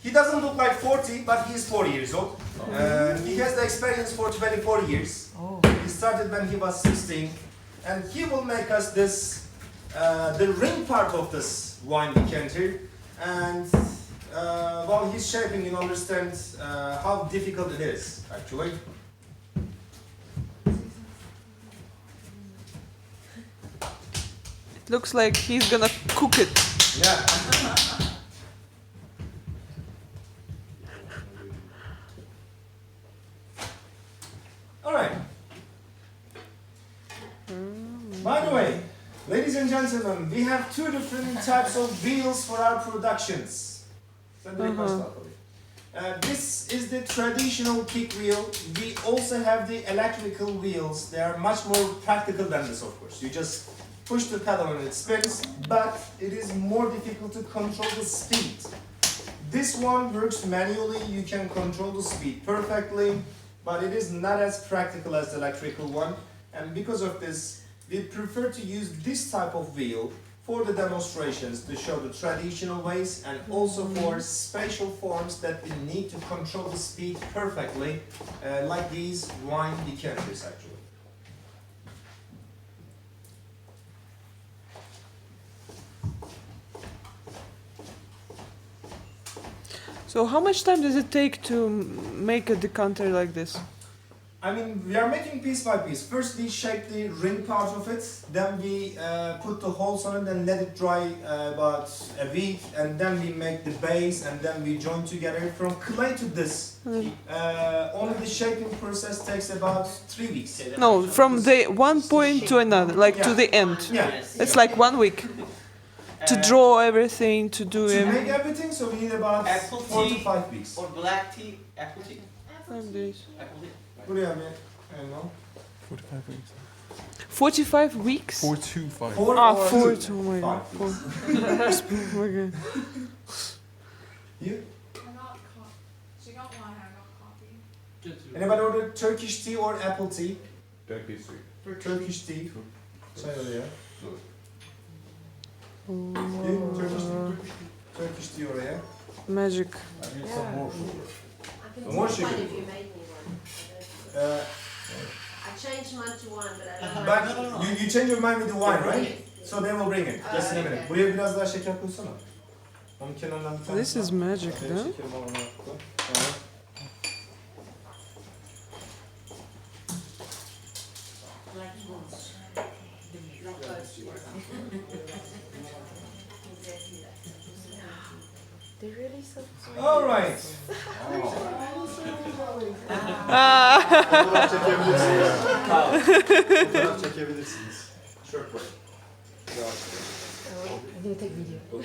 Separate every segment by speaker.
Speaker 1: He doesn't look like 40, but he is 40 years old. He has the experience for 24 years. He started when he was 16, and he will make us this, the ring part of this wine decanter. And while he's shaping, you'll understand how difficult it is, actually.
Speaker 2: It looks like he's gonna cook it.
Speaker 1: Yeah. All right. By the way, ladies and gentlemen, we have two different types of wheels for our productions. This is the traditional kick wheel. We also have the electrical wheels. They are much more practical than this, of course. You just push the pedal and it spins, but it is more difficult to control the speed. This one works manually. You can control the speed perfectly, but it is not as practical as the electrical one. And because of this, we prefer to use this type of wheel for the demonstrations to show the traditional ways, and also for special forms that we need to control the speed perfectly, like these wine decanters actually.
Speaker 2: So how much time does it take to make a decanter like this?
Speaker 1: I mean, we are making piece by piece. First we shape the ring part of it, then we put the holes on it and let it dry about a week, and then we make the base, and then we join together. From clay to this, only the shaping process takes about 3 weeks.
Speaker 2: No, from the one point to another, like to the end.
Speaker 1: Yeah.
Speaker 2: It's like 1 week to draw everything, to do
Speaker 1: To
Speaker 2: everything.
Speaker 1: make everything, so we need about
Speaker 3: Apple
Speaker 1: 4 to
Speaker 3: tea
Speaker 1: 5 weeks.
Speaker 3: or black tea, apple tea,
Speaker 2: 5 days.
Speaker 3: apple tea.
Speaker 1: Buraya bir, no?
Speaker 4: 45 weeks.
Speaker 2: 45 weeks?
Speaker 4: 4 to 5.
Speaker 1: 4
Speaker 2: Ah,
Speaker 1: or
Speaker 2: 4
Speaker 1: 2?
Speaker 2: to oh my god. 4. Okay.
Speaker 1: You?
Speaker 5: I got coffee. She got wine, I got coffee.
Speaker 1: Anybody order Turkish tea or apple tea?
Speaker 4: Turkish tea.
Speaker 1: Turkish tea. Say oraya. You? Turkish tea. Turkish tea oraya.
Speaker 2: Magic.
Speaker 4: I need some more sugar.
Speaker 6: I can
Speaker 1: More
Speaker 6: take
Speaker 1: sugar.
Speaker 6: one if you made me one. I changed mine to one, but I don't know.
Speaker 1: But you change your mind with the wine, right? So they will bring it. Just in a minute.
Speaker 6: Okay.
Speaker 1: Buraya biraz daha şeker koysana. Onun kenarından bir tane.
Speaker 2: This is magic,
Speaker 1: Şeker,
Speaker 2: no?
Speaker 1: şekerim var, onu koy. Tamam.
Speaker 6: Like this. Like those. They're really so
Speaker 1: All right.
Speaker 7: Fotoğraf çekebilirsiniz. Fotoğraf çekebilirsiniz.
Speaker 1: Short break.
Speaker 6: I didn't take video.
Speaker 7: I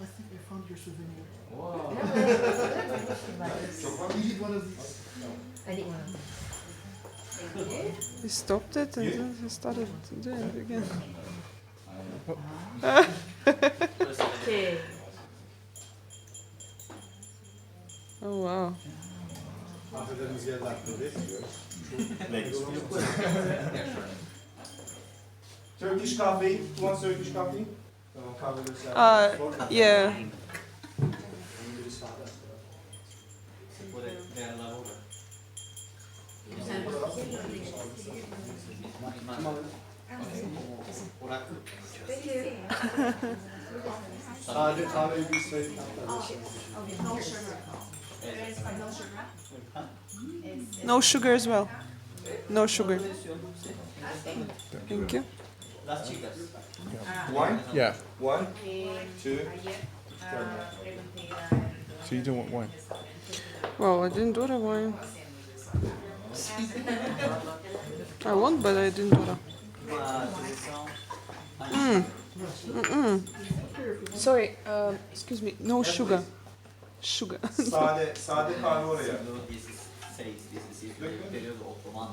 Speaker 7: think I found your souvenir.
Speaker 6: Wow.
Speaker 7: You need one of these.
Speaker 6: I need one of them. Thank you.
Speaker 2: He stopped it and then he started doing it again.
Speaker 6: Okay.
Speaker 2: Oh wow.
Speaker 7: Kahvelerimiz geldi aklına bekliyoruz.
Speaker 1: Turkish coffee. Who wants Turkish coffee? Tamam, kahveleri sen.
Speaker 2: Yeah.
Speaker 3: Put it there, la roba. Orak.
Speaker 6: Thank you.
Speaker 7: Sade kahveyi bir sayı kahveler.
Speaker 5: No sugar. There is no sugar.
Speaker 2: No sugar as well. No sugar. Thank you.
Speaker 3: Las chicas.
Speaker 1: Wine?
Speaker 4: Yeah.
Speaker 1: 1, 2.
Speaker 4: So you don't want wine?
Speaker 2: Well, I didn't order wine. I want, but I didn't order. Sorry, excuse me. No sugar. Sugar.
Speaker 1: Sade kahve oraya.
Speaker 3: This is seis, this is if periodo otomano.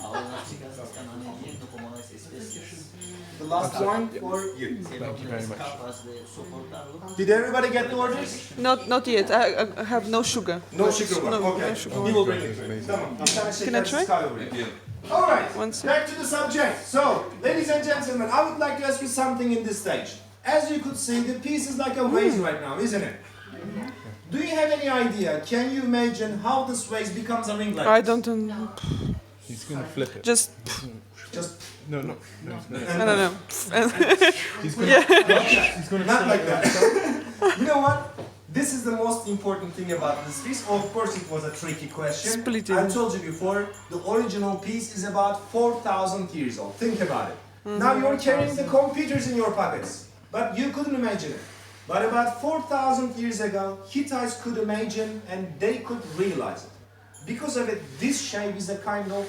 Speaker 3: Ahora las chicas están añadiendo como las especies.
Speaker 1: The last wine for you.
Speaker 4: Thank you very much.
Speaker 3: Capaz de soportarlo.
Speaker 1: Did everybody get the orders?
Speaker 2: Not yet. I have no sugar.
Speaker 1: No sugar one.
Speaker 2: No,
Speaker 1: Okay.
Speaker 2: no sugar
Speaker 1: We
Speaker 2: one.
Speaker 1: will bring it. Tamam. Bir tane
Speaker 2: Can I
Speaker 1: şekersiz
Speaker 2: try?
Speaker 1: kahve buraya. All right.
Speaker 2: One sec.
Speaker 1: Back to the subject. So, ladies and I would like to ask you something in this stage. As you could see, the piece is like a vase right now, isn't it? Do you have any idea? Can you imagine how this vase becomes a ring like
Speaker 2: I
Speaker 1: this?
Speaker 2: don't know.
Speaker 4: He's gonna flip it.
Speaker 2: Just
Speaker 1: Just
Speaker 4: No, no, no.
Speaker 2: I don't know.
Speaker 4: He's gonna. He's gonna.
Speaker 1: not like that. You know what? This is the most important thing about this piece. Of course, it was a tricky question.
Speaker 2: Split
Speaker 1: I
Speaker 2: it.
Speaker 1: told you before, the original piece is about 4,000 years old. Think about it. Now you're carrying the computers in your pockets, but you couldn't imagine it. But about 4,000 years ago, Hittites could imagine and they could realize it. Because of it, this shape is a kind of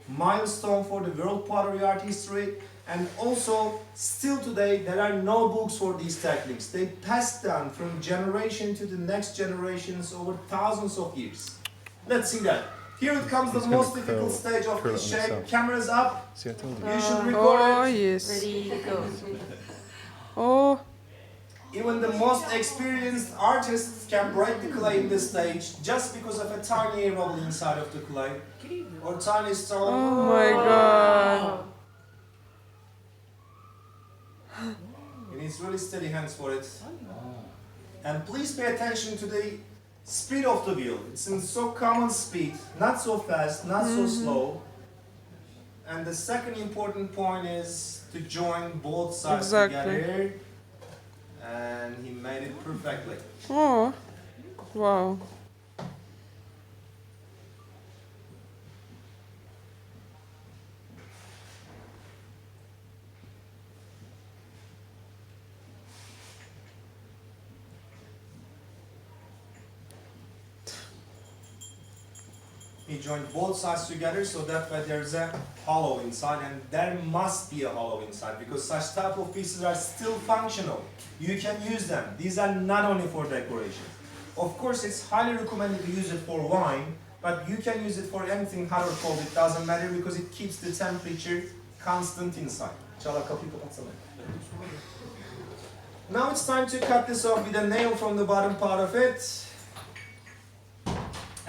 Speaker 1: milestone for the world pottery art history. And also, still today, there are no books for these techniques. They passed down from generation to the next generations over thousands of years. Let's see that. Here it comes, the
Speaker 4: He's gonna
Speaker 1: most difficult
Speaker 4: curl-
Speaker 1: stage of
Speaker 4: curl
Speaker 1: this
Speaker 4: it
Speaker 1: shape.
Speaker 4: himself.
Speaker 1: Cameras up.
Speaker 4: See, I told you.
Speaker 1: You should record
Speaker 2: Oh
Speaker 1: it.
Speaker 2: yes.
Speaker 6: Ready, go.
Speaker 2: Oh.
Speaker 1: Even the most experienced artists can break the clay in this stage just because of a tiny air bubble inside of the clay or tiny stone.
Speaker 2: Oh my god.
Speaker 1: You need really steady hands for it. And please pay attention to the speed of the wheel. It's in so common speed, not so fast, not so slow. And the second important point is to join both sides
Speaker 2: Exactly.
Speaker 1: together. And he made it perfectly.
Speaker 2: Oh. Wow.
Speaker 1: He joined both sides together so that way there's a hollow inside, and there must be a hollow inside because such type of pieces are still functional. You can use them. These are not only for decoration. Of course, it's highly recommended to use it for wine, but you can use it for anything hot or cold. It doesn't matter because it keeps the temperature constant inside. Çala kapıyı kapatsana. Now it's time to cut this off with a nail from the bottom part of it.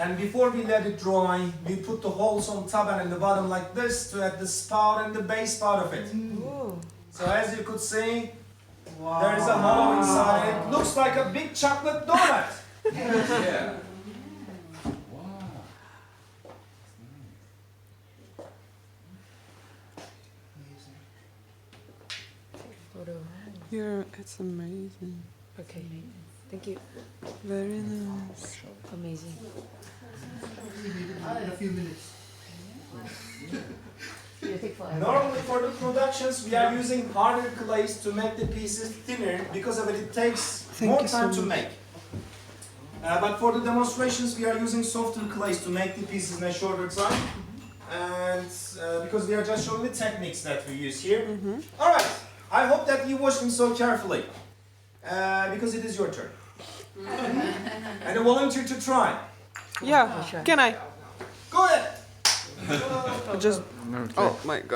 Speaker 1: And before we let it dry, we put the holes on top and in the bottom like this to add the spout and the base part of it. So as you could see, there is a hollow inside. It looks like a big chocolate donut.
Speaker 3: Yeah.
Speaker 6: Photo.
Speaker 2: Here, it's amazing.
Speaker 6: Okay. Thank you.
Speaker 2: Very nice.
Speaker 6: Amazing.
Speaker 7: In a few minutes.
Speaker 6: You take forever.
Speaker 1: Normally for the productions, we are using harder clays to make the pieces thinner. Because of it, it takes
Speaker 2: Thank
Speaker 1: more
Speaker 2: you so
Speaker 1: time to
Speaker 2: much.
Speaker 1: make. But for the demonstrations, we are using softer clays to make the pieces in a shorter time. And because we are just showing the techniques that we use here. All right, I hope that you watched them so carefully. Because it is your turn. And a volunteer to try.
Speaker 2: Yeah.
Speaker 6: Sure.
Speaker 2: Can I?
Speaker 1: Go ahead.
Speaker 2: Just.
Speaker 4: No,
Speaker 2: Oh my god.